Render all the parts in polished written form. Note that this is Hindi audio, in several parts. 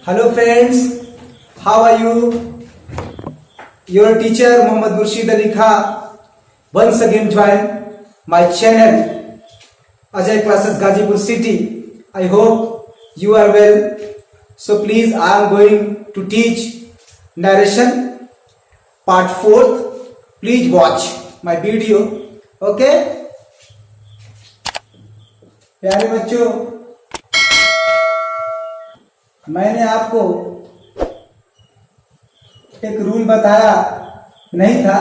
Hello friends, how are you? Your teacher Mohammad Murshid Ali Khan once again joined my channel Ajay Classes Gazipur City. I hope you are well. So please, I am going to teach narration part 4th. Please watch my video. Okay? प्यारे बच्चों, मैंने आपको एक रूल बताया नहीं था।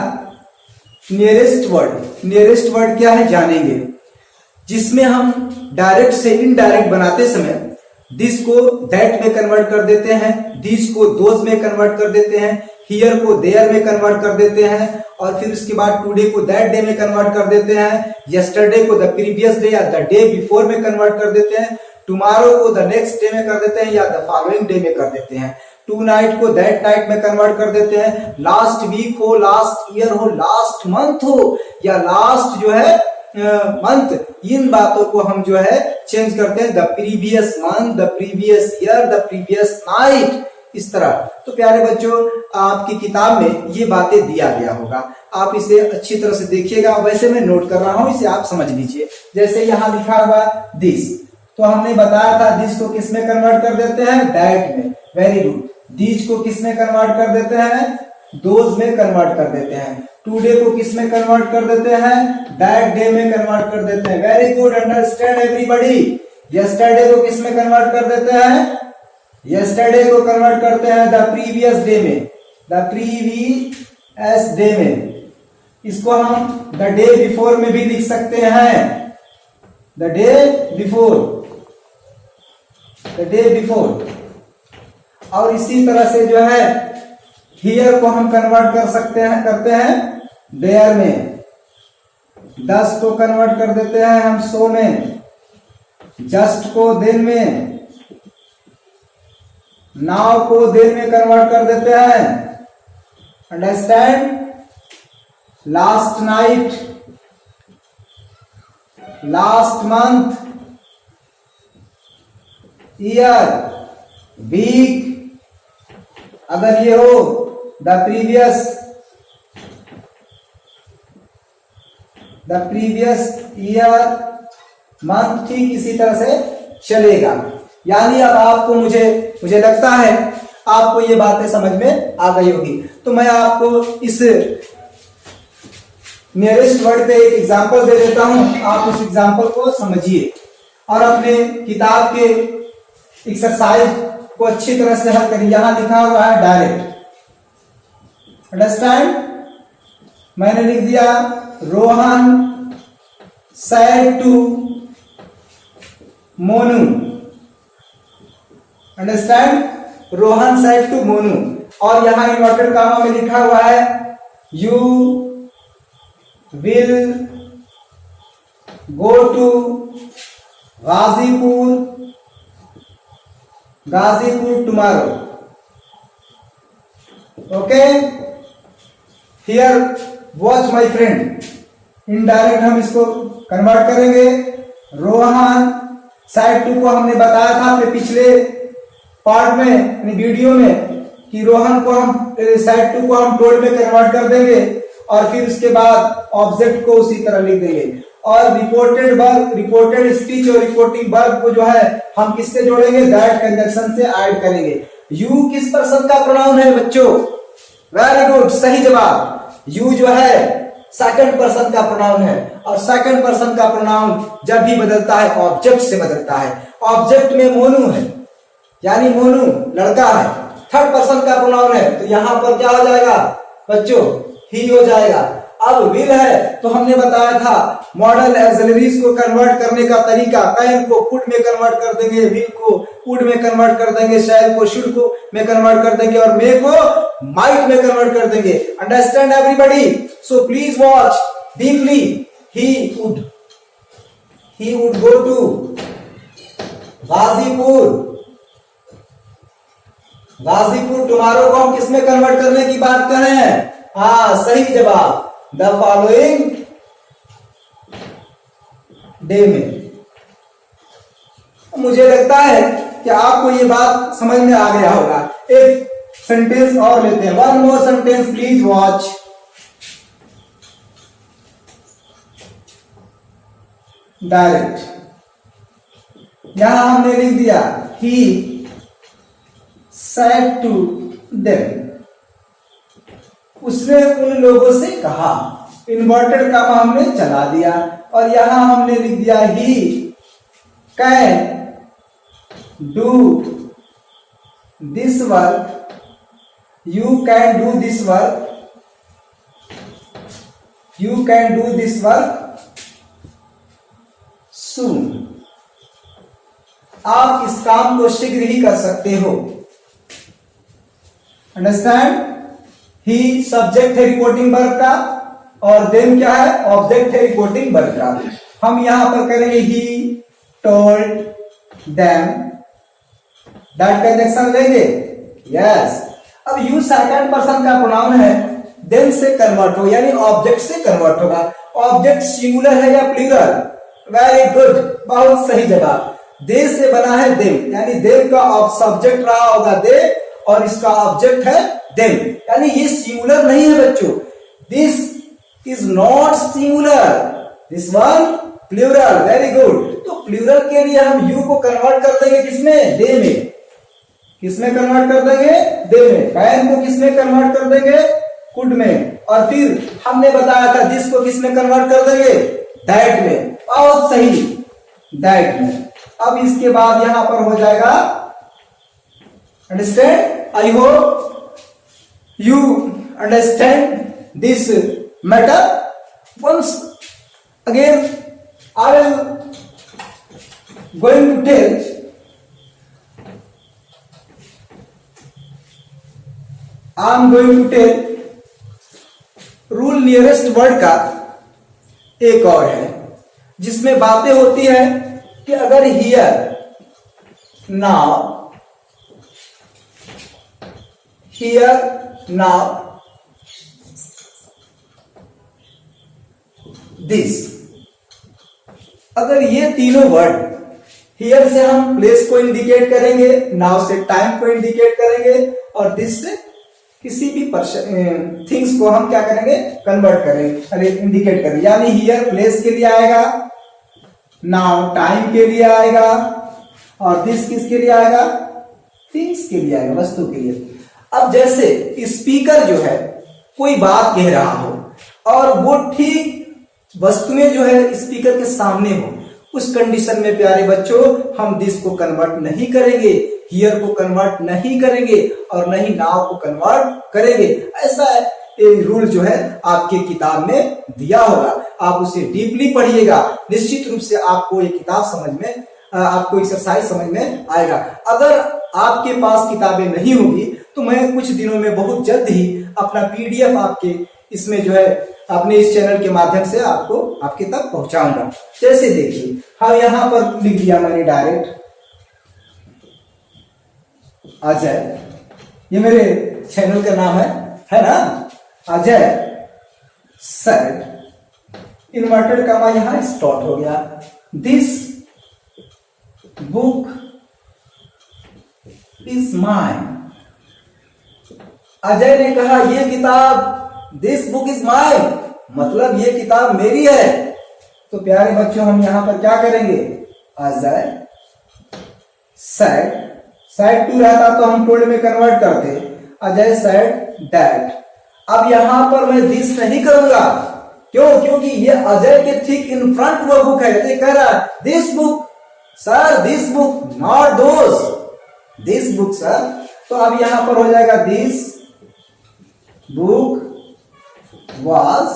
नियरेस्ट वर्ड क्या है जानेंगे, जिसमें हम डायरेक्ट से इनडायरेक्ट बनाते समय दिस को दैट में कन्वर्ट कर देते हैं, दिस को दोज में कन्वर्ट कर देते हैं, हियर को देयर में कन्वर्ट कर देते हैं, और फिर उसके बाद टुडे को दैट डे में कन्वर्ट कर देते हैं, यस्टरडे को द प्रीवियस डे या द डे बिफोर में कन्वर्ट कर देते हैं, टुमारो को द नेक्स्ट डे में कर देते हैं या द फॉलोइंग डे में कर देते हैं, टू नाइट को दैट नाइट में कन्वर्ट कर देते हैं, लास्ट वीक हो, लास्ट ईयर हो, लास्ट मंथ हो या लास्ट जो है मंथ, इन बातों को हम जो है चेंज करते हैं, the previous month, the previous year, the previous night, इस तरह। तो प्यारे बच्चों, आपकी किताब में ये बातें दिया गया होगा, आप इसे अच्छी तरह से देखिएगा। वैसे मैं नोट कर रहा हूं, इसे आप समझ लीजिए। जैसे यहाँ लिखा हुआ दिस, तो हमने बताया था दिस को किस में कन्वर्ट कर देते हैं, दैट में। Very good. दीज को किस में कन्वर्ट कर देते हैं, दोज में कन्वर्ट कर देते हैं। टुडे को किस में कन्वर्ट कर देते हैं, दैट डे में कन्वर्ट कर देते हैं। Very good, understand everybody. Yesterday को किस में कन्वर्ट कर देते हैं, यस्टरडे को कन्वर्ट करते हैं द प्रीवियस डे में, द प्रीवियस डे में। इसको हम द डे बिफोर में भी लिख सकते हैं, the day before, the day before. और इसी तरह से जो है हियर को हम कन्वर्ट कर सकते हैं, करते हैं देयर में। 10 को कन्वर्ट कर देते हैं हम सो में, जस्ट को देन में, नाउ को देन में कन्वर्ट कर देते हैं। Understand. Last night, last month, year, week, अगर ये हो द प्रीवियस ईयर, मंथ, ठीक इसी तरह से चलेगा। यानी अब आपको मुझे लगता है आपको ये बातें समझ में आ गई होगी। तो मैं आपको इस नियरेस्ट वर्ड पे एक एग्जांपल दे देता हूं, आप उस एग्जांपल को समझिए और अपने किताब के एक्सरसाइज को अच्छी तरह से हल करिए। यहां लिखा हुआ है डायरेक्ट, अंडरस्टैंड। मैंने लिख दिया Rohan said to Monu, understand. Rohan said to Monu. और यहां इन्वर्टेड कॉमा में लिखा हुआ है you will go to Ghazipur tomorrow. Okay, here watch my friend. Indirect हम इसको कन्वर्ट करेंगे। रोहन साइड टू को हमने बताया था अपने पिछले पार्ट में, यानी वीडियो में, कि रोहन को हम साइड टू को हम टोल्ड में कन्वर्ट कर देंगे और फिर उसके बाद ऑब्जेक्ट को उसी तरह लिख देंगे। और रिपोर्टेड वर्ब, रिपोर्टेड स्पीच और रिपोर्टिंग वर्ब को जो है हम किससे जोड़ेंगे, दैट कंजंक्शन से ऐड करेंगे। यू किस पर्सन का प्रोनाउन है बच्चों, वेरी गुड, सही जवाब। यू जो है सेकंड पर्सन का प्रोनाउन है, और सेकंड पर्सन का प्रोनाउन जब भी बदलता है ऑब्जेक्ट से बदलता है। ऑब्जेक्ट में मोनू है, यानी मोनू लड़का है। थर्ड पर्सन का प्रोनाउन है, तो यहां पर क्या हो जाएगा बच्चों, ही हो जाएगा। अब विल है, तो हमने बताया था मॉडल ऑक्सिलरीज को कन्वर्ट करने का तरीका, कैन को कुड में कन्वर्ट कर देंगे, विल को वुड में कन्वर्ट कर देंगे, शैल को शुड को में कन्वर्ट कर देंगे, और मे को माइट में कन्वर्ट कर देंगे। Understand everybody? So please watch deeply. He would go to Ghazipur tomorrow को हम किसमें कन्वर्ट करने की बात कर रहे हैं? हाँ, सही जवाब, द फॉलोइंग डे में। मुझे लगता है कि आपको ये बात समझ में आ गया होगा। एक सेंटेंस और लेते हैं, one more sentence please watch. Direct, यहां हमने लिख दिया ही सेड टू देम, उसने उन लोगों से कहा। इन्वर्टेड कामा हमने चला दिया और यहां हमने लिख दिया he can do this work, you can do this work, you can do this work soon, आप इस काम को शीघ्र ही कर सकते हो। अंडरस्टैंड? ही सब्जेक्ट है रिपोर्टिंग वर्ब का और देन क्या है, ऑब्जेक्ट है रिपोर्टिंग वर्ब का। हम यहां पर करेंगे he told them, that conjunction लेंगे। यस, अब यू सेकंड पर्सन का प्रोनाउन है, देन से कन्वर्ट हो, यानी ऑब्जेक्ट से कन्वर्ट होगा। ऑब्जेक्ट सिंगुलर है या प्लूरल? वेरी गुड, बहुत सही जवाब। दे से बना है देम, यानी देम का सब्जेक्ट रहा होगा दे और इसका ऑब्जेक्ट है देम, यानी ये सिंगुलर नहीं है बच्चों। This is not singular, this one plural. Very good. तो प्लूरल के लिए हम यू को कन्वर्ट कर देंगे किसमें, दे में। किसमें कन्वर्ट कर देंगे, दे में। कैन को किसमें कन्वर्ट कर देंगे, कुड में। और फिर हमने बताया था दिस को किसमें कन्वर्ट कर देंगे, दैट में। बहुत सही, दैट में। अब इसके बाद यहां पर हो जाएगा, understand? I hope you understand this matter. Once again I will going to tell I am going to tell rule nearest word का एक और है, जिसमें बातें होती है कि अगर here, now, here, now, this, अगर ये तीनों वर्ड, हियर से हम प्लेस को इंडिकेट करेंगे, नाउ से टाइम को इंडिकेट करेंगे और दिस से किसी भी पर्सन थिंग्स को हम क्या करेंगे, कन्वर्ट करेंगे, अरे इंडिकेट करेंगे। यानी हियर प्लेस के लिए आएगा, नाउ टाइम के लिए आएगा और दिस किसके लिए आएगा, थिंग्स के लिए आएगा, वस्तु के लिए। अब जैसे स्पीकर जो है कोई बात कह रहा हो और वो ठीक वस्तुएं जो है स्पीकर के सामने हो, उस कंडीशन में प्यारे बच्चों हम दिस को कन्वर्ट नहीं करेंगे, हियर को कन्वर्ट नहीं करेंगे और नहीं नाउ को कन्वर्ट करेंगे। ऐसा रूल जो है आपके किताब में दिया होगा, आप उसे डीपली पढ़िएगा। निश्चित रूप से आपको ये किताब समझ में, आपको एक्सरसाइज समझ में आएगा। अगर आपके पास किताबें नहीं होगी तो मैं कुछ दिनों में बहुत जल्द ही अपना पीडीएफ आपके इसमें जो है अपने इस चैनल के माध्यम से आपको आपके तक पहुंचाऊंगा। जैसे देखिए, हाँ यहां पर लिख दिया मैंने डायरेक्ट अजय, ये मेरे चैनल का नाम है ना, अजय सेड, इन्वर्टेड कामा यहां स्टार्ट हो गया, this book is mine. Ajay ने कहा ये किताब, दिस बुक इज माइन, मतलब ये किताब मेरी है। तो प्यारे बच्चों हम यहां पर क्या करेंगे, अजय सेड, सेड टू रहता तो हम टोल्ड में कन्वर्ट करते, अजय सेड दैट। अब यहां पर मैं दिस नहीं करूंगा, क्यों, क्योंकि ये अजय के ठीक इन फ्रंट वो बुक है। ये कह रहा this book sir, this book, not those, this book sir. तो अब यहां पर हो जाएगा दिस बुक was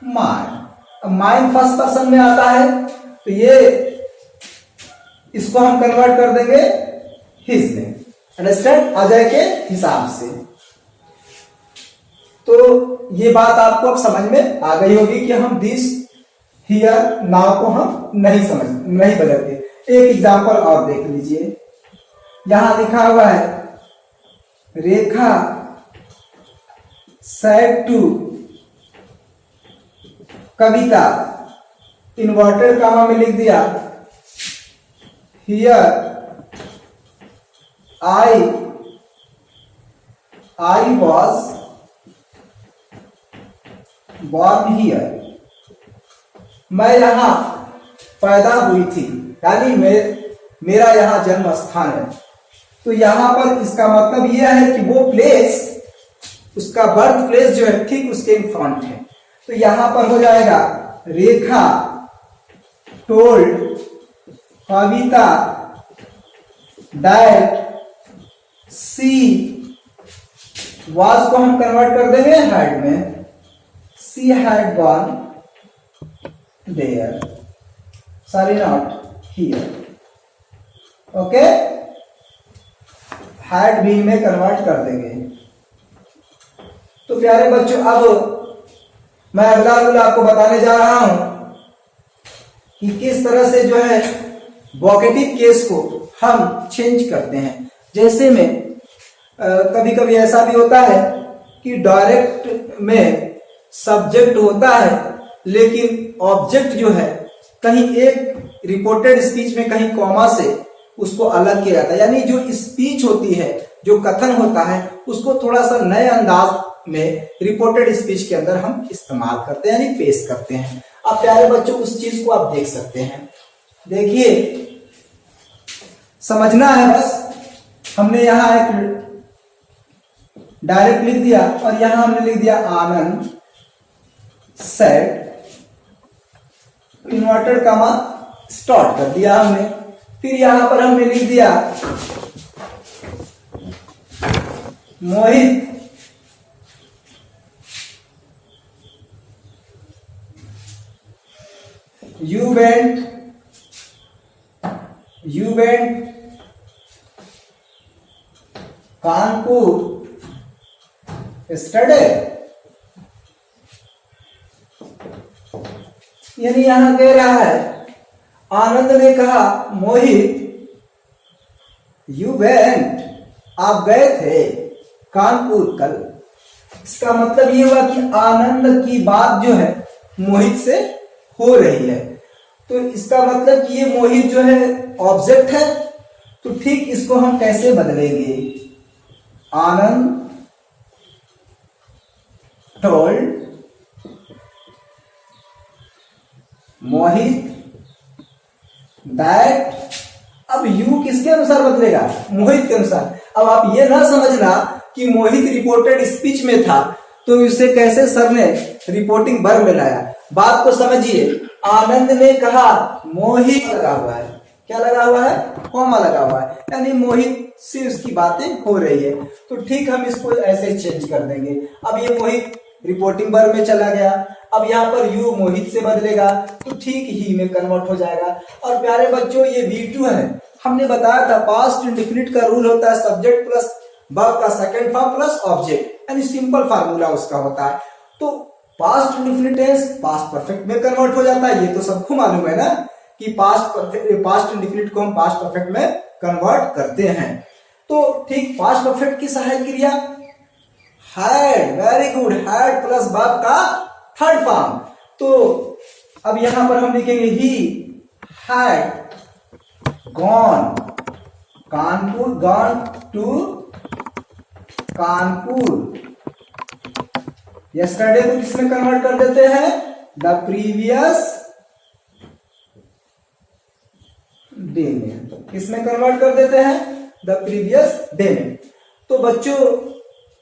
mine। अब माइन फर्स्ट पर्सन में आता है तो ये इसको हम कन्वर्ट कर देंगे हिज में, अंडरस्टैंड, अजय के हिसाब से। तो ये बात आपको अब समझ में आ गई होगी कि हम दिस, हियर, नाउ को हम नहीं बदलते। एक एग्जांपल और देख लीजिए, यहां लिखा हुआ है Rekha said to Kavita, inverted comma में लिख दिया here I was born here. मैं यहां पैदा हुई थी, यानी मेरा यहां जन्म स्थान है। तो यहां पर इसका मतलब यह है कि वो प्लेस, उसका बर्थ प्लेस जो है ठीक उसके इन फ्रंट है। तो यहां पर हो जाएगा Rekha told Kavita that she was को हम कन्वर्ट कर देंगे हैड में, she had gone there, sorry not here, okay, had been में कन्वर्ट कर देंगे। तो प्यारे बच्चों, अब मैं अगला रूल आपको बताने जा रहा हूं कि किस तरह से जो है वोकेटिव केस को हम चेंज करते हैं। जैसे में कभी कभी ऐसा भी होता है कि डायरेक्ट में सब्जेक्ट होता है लेकिन ऑब्जेक्ट जो है कहीं एक रिपोर्टेड स्पीच में कहीं कॉमा से उसको अलग किया जाता है, यानी जो स्पीच होती है, जो कथन होता है, उसको थोड़ा सा नए अंदाज में रिपोर्टेड स्पीच के अंदर हम इस्तेमाल करते हैं, यानी पेश करते हैं। अब प्यारे बच्चों, उस चीज को आप देख सकते हैं। देखिए, समझना है बस, हमने यहां एक डायरेक्ट लिख दिया और यहां हमने लिख दिया आनंद सेड, इन्वर्टेड कॉमा स्टार्ट कर दिया हमने। फिर यहां पर हमने लिख दिया मोहित you went कानपुर स्टडी, यानी यहां कह रहा है आनंद ने कहा मोहित यू वेंट, आप गए थे कानपुर कल। इसका मतलब ये हुआ कि आनंद की बात जो है मोहित से हो रही है। तो इसका मतलब कि ये मोहित जो है ऑब्जेक्ट है। तो ठीक इसको हम कैसे बदलेंगे, आनंद टोल्ड मोहित दैट, अब यू किसके अनुसार बदलेगा, मोहित के अनुसार। अब आप ये ना समझना कि मोहित रिपोर्टेड स्पीच में था तो इसे कैसे सर ने रिपोर्टिंग वर्ब में लाया। बात को समझिए, आनंद ने कहा मोहित लगा हुआ है, क्या लगा हुआ है, कॉमा लगा हुआ है, यानी मोहित से उसकी बातें हो रही है। तो ठीक हम इसको ऐसे चेंज कर देंगे। अब ये मोहित रिपोर्टिंग वर्ब में चला गया, अब यहाँ पर यू मोहित से बदलेगा तो ठीक ही में कन्वर्ट हो जाएगा। और प्यारे बच्चों, ये V2 है, हमने बताया था पास्ट इंडेफिनिट का रूल होता है सब्जेक्ट प्लस वर्ब का सेकंड फॉर्म प्लस ऑब्जेक्ट, यानी सिंपल फार्मूला उसका होता है। तो past indefinite tense past perfect में कन्वर्ट हो जाता है, ये तो सबको मालूम है ना कि पास्ट इंडेफिनिट को हम पास्ट परफेक्ट में कन्वर्ट करते हैं। तो ठीक पास्ट परफेक्ट की सहायक क्रिया had, very good, had plus verb का थर्ड फॉर्म। तो अब यहां पर हम लिखेंगे he had gone Kanpur, gone to Kanpur yesterday को किसमें कन्वर्ट कर देते हैं, द प्रीवियस डे में, किसमें कन्वर्ट कर देते हैं, द प्रीवियस डे में। तो बच्चों,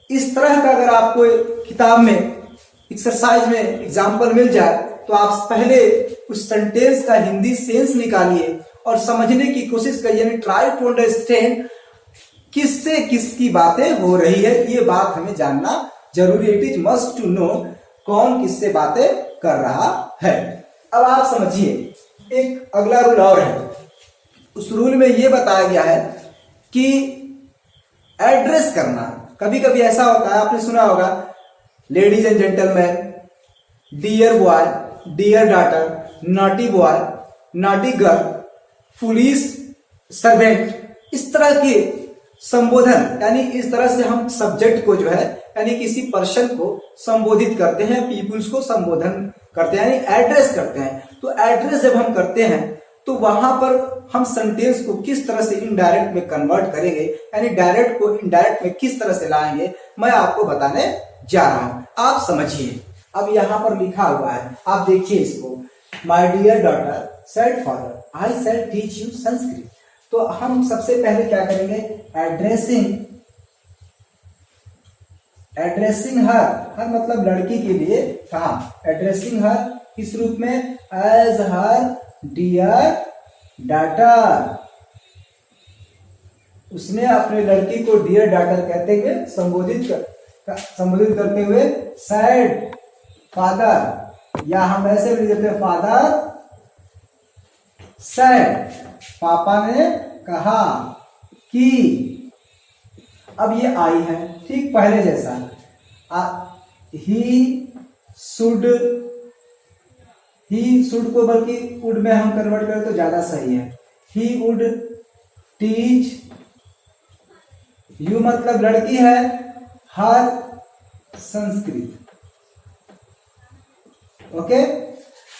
इस तरह का अगर आपको किताब में एक्सरसाइज में एग्जाम्पल मिल जाए तो आप पहले उस सेंटेंस का हिंदी सेंस निकालिए और समझने की कोशिश करिए, यानी ट्राई टू अंडरस्टैंड किससे किसकी बातें हो रही है। ये बात हमें जानना जरूरी, it is must to know कौन किससे बातें कर रहा है। अब आप समझिए, एक अगला रूल और है, उस रूल में यह बताया गया है कि एड्रेस करना। कभी कभी ऐसा होता है, आपने सुना होगा ladies and gentleman, dear boy, dear daughter, naughty boy, naughty girl, police servant, इस तरह के संबोधन, यानी इस तरह से हम सब्जेक्ट को जो है यानी किसी पर्सन को संबोधित करते हैं, पीपुल्स को संबोधन करते हैं, यानी एड्रेस करते हैं। तो एड्रेस जब हम करते हैं तो वहां पर हम सेंटेंस को किस तरह से इनडायरेक्ट में कन्वर्ट करेंगे, यानी डायरेक्ट को इनडायरेक्ट में किस तरह से लाएंगे, मैं आपको बताने जा रहा हूं। आप समझिए, अब यहां पर लिखा हुआ है, आप देखिए इसको। My dear daughter said father, I shall teach you Sanskrit. तो हम सबसे पहले क्या करेंगे, एड्रेसिंग हर, हर मतलब लड़की के लिए कहा, एड्रेसिंग हर किस रूप में, एज हर डियर डॉटर। उसने अपने लड़की को डियर डॉटर कहते हुए संबोधित करते हुए सैड फादर, या हम ऐसे भी लिखते हैं फादर सैड, पापा ने कहा कि। अब ये आई है ठीक पहले जैसा, ही शुड को बल्कि वुड में हम कन्वर्ट करें तो ज्यादा सही है। ही वुड टीच यू मतलब लड़की है, हर संस्कृत। ओके,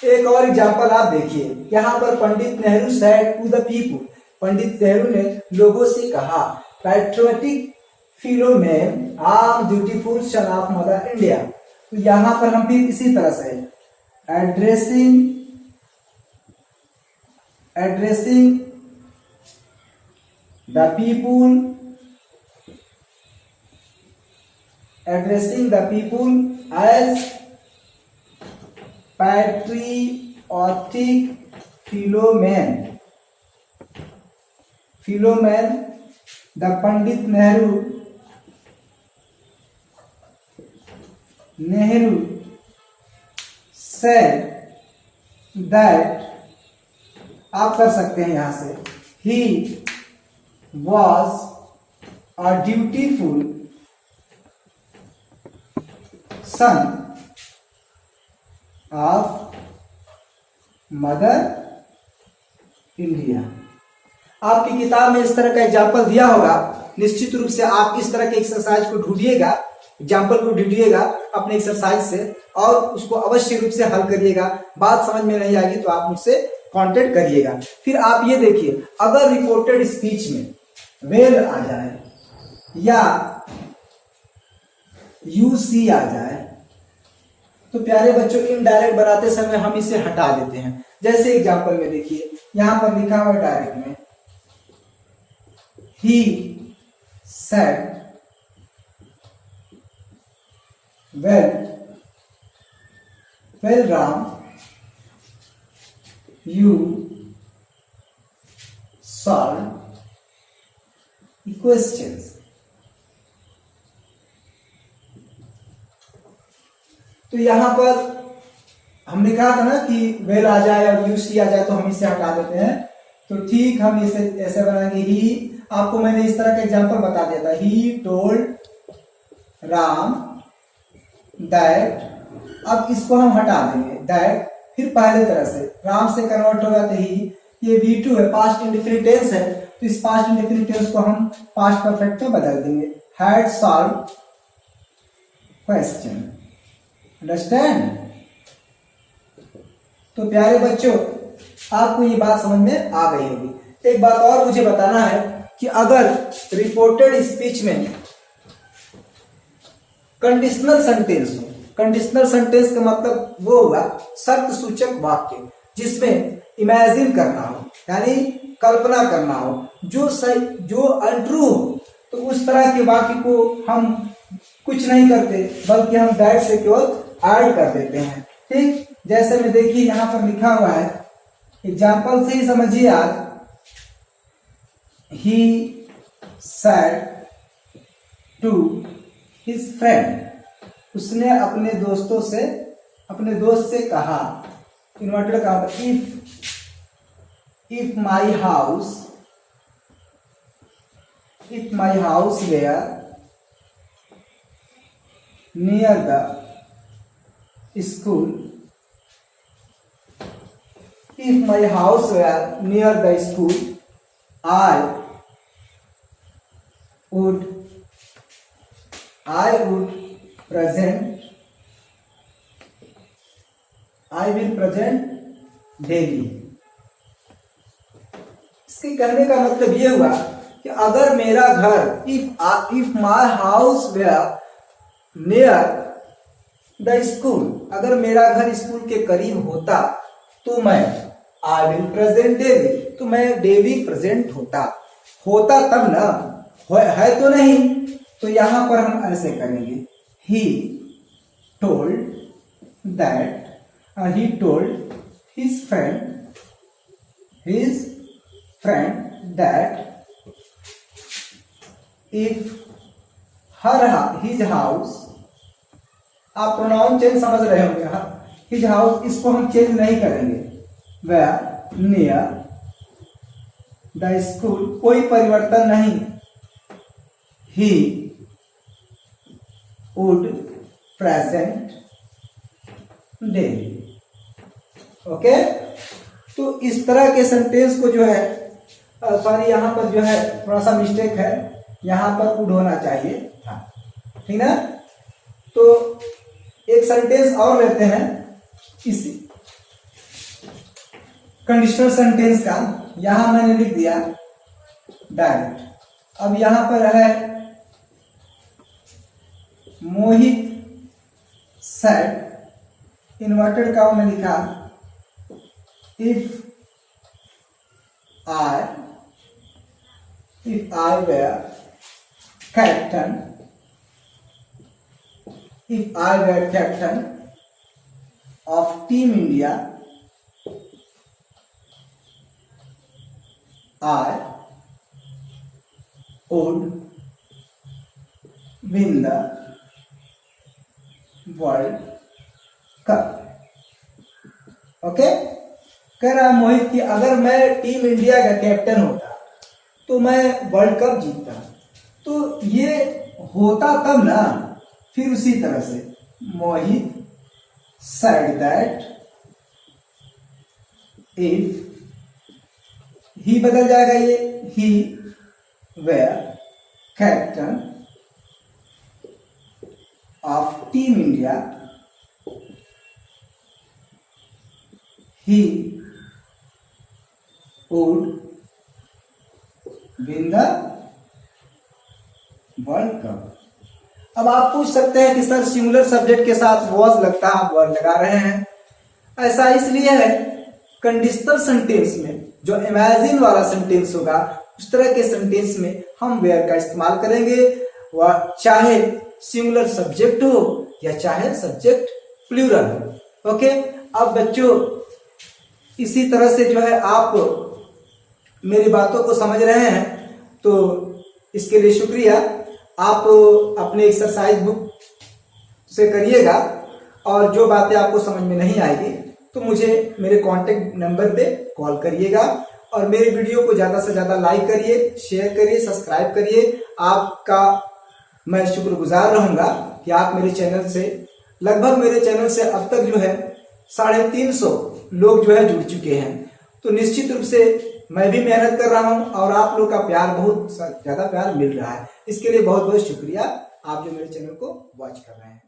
एक और एग्जांपल आप देखिए, यहां पर Pandit Nehru said to the people, Pandit Nehru ने लोगों से कहा, patriotic fellowmen am beautiful son of mother India. तो यहां पर हम भी इसी तरह से addressing the people as patriotic fellowmen, the Pandit Nehru said that, आप कर सकते हैं यहां से, he was a dutiful son of mother India. आपकी किताब में इस तरह का एग्जाम्पल दिया होगा, निश्चित रूप से आप इस तरह के एक्सरसाइज को ढूंढिएगा, एग्जाम्पल को ढूंढिएगा अपने एक्सरसाइज से और उसको अवश्य रूप से हल करिएगा। बात समझ में नहीं आएगी तो आप मुझसे कांटेक्ट करिएगा। फिर आप ये देखिए, अगर रिपोर्टेड स्पीच में वेल आ जाए या यू सी आ जाए तो प्यारे बच्चों इनडायरेक्ट बनाते समय हम इसे हटा देते हैं। जैसे एग्जाम्पल में देखिए, यहां पर लिखा हुआ डायरेक्ट में, he said well Ram, you solved equations। तो यहां पर हमने कहा था ना कि वेल आ जाए और यू सी आ जाए तो हम इसे हटा देते हैं। तो ठीक हम इसे ऐसे बनाएंगे, ही, आपको मैंने इस तरह का एग्जांपल बता दिया था, ही टोल्ड राम दैट। अब इसको हम हटा देंगे दैट, फिर पहले तरह से राम से कन्वर्ट होगा तो ही, ये V2 है, पास्ट इंडेफिनिट टेंस है, तो इस पास्ट इंडेफिनिट टेंस को हम पास्ट परफेक्ट में बदल देंगे, हैड सॉल्व क्वेश्चन। अंडरस्टैंड? तो प्यारे बच्चों आपको ये बात समझ में आ गई होगी। एक बात और मुझे बताना है कि अगर रिपोर्टेड स्पीच में कंडीशनल सेंटेंस हो, कंडीशनल सेंटेंस का मतलब वो हुआ शर्त सूचक वाक्य जिसमें इमेजिन करना हो, यानी कल्पना करना हो, जो सही जो अनट्रू हो, तो उस तरह के वाक्य को हम कुछ नहीं करते बल्कि हम दैट से केवल ऐड कर देते हैं। ठीक, जैसे में देखिए यहां पर लिखा हुआ है, एग्जाम्पल से ही समझिए आज, he said to his friend, उसने अपने दोस्त से कहा, इन्वर्टेड कहा, if my house were near the school, if my house were near the school, I would present daily। कहने का मतलब ये हुआ कि अगर मेरा घर, if my house were near the school, अगर मेरा घर स्कूल के करीब होता तो मैं आई विल प्रेजेंट डेली, तो मैं डेली प्रेजेंट होता तब ना, है तो नहीं। तो यहां पर हम ऐसे करेंगे, he told that, he told his friend that if his house, आप प्रोनाउन चेंज समझ रहे होंगे, हिज हाउस इसको हम चेंज नहीं करेंगे, वेयर नियर द स्कूल, कोई परिवर्तन नहीं, he would present daily. Okay, तो इस तरह के सेंटेंस को जो है, सॉरी यहां पर जो है थोड़ा सा मिस्टेक है, यहां पर वुड होना चाहिए था, ठीक ना। तो एक सेंटेंस और लेते हैं इसी कंडीशनल सेंटेंस का, यहां मैंने लिख दिया डायरेक्ट। अब यहां पर है मोहित सेड, इन्वर्टेड काउ में लिखा if I were captain, if I were captain of Team India, I would win the World Cup. Okay, कह रहा मोहित कि अगर मैं टीम इंडिया का कैप्टन होता तो मैं वर्ल्ड कप जीतता। तो ये होता तब ना, फिर उसी तरह से मोहित said that if, ही बदल जाएगा, ये he were captain of Team India, he would win the world cup. अब आप पूछ सकते हैं कि सर सिंगुलर सब्जेक्ट के साथ वॉज लगता है, आप वर्ड लगा रहे हैं। ऐसा इसलिए है, कंडीशनल सेंटेंस में जो इमेजिन वाला सेंटेंस होगा, उस तरह के सेंटेंस में हम वेयर का इस्तेमाल करेंगे, वह चाहे सिंगुलर सब्जेक्ट हो या चाहे सब्जेक्ट प्लूरल हो। ओके, अब बच्चों इसी तरह से जो है आप मेरी बातों को समझ रहे हैं, तो इसके लिए शुक्रिया। आप अपने एक्सरसाइज बुक से करिएगा, और जो बातें आपको समझ में नहीं आएगी तो मुझे मेरे कांटेक्ट नंबर पे कॉल करिएगा, और मेरे वीडियो को ज़्यादा से ज़्यादा लाइक करिए, शेयर करिए, सब्सक्राइब करिए। आपका मैं शुक्रगुजार रहूँगा कि आप मेरे चैनल से, लगभग मेरे चैनल से अब तक जो है 350 लोग जो है जुड़ चुके हैं। तो निश्चित रूप से मैं भी मेहनत कर रहा हूं, और आप लोग का प्यार, बहुत ज्यादा प्यार मिल रहा है। इसके लिए बहुत बहुत शुक्रिया, आप जो मेरे चैनल को वॉच कर रहे हैं।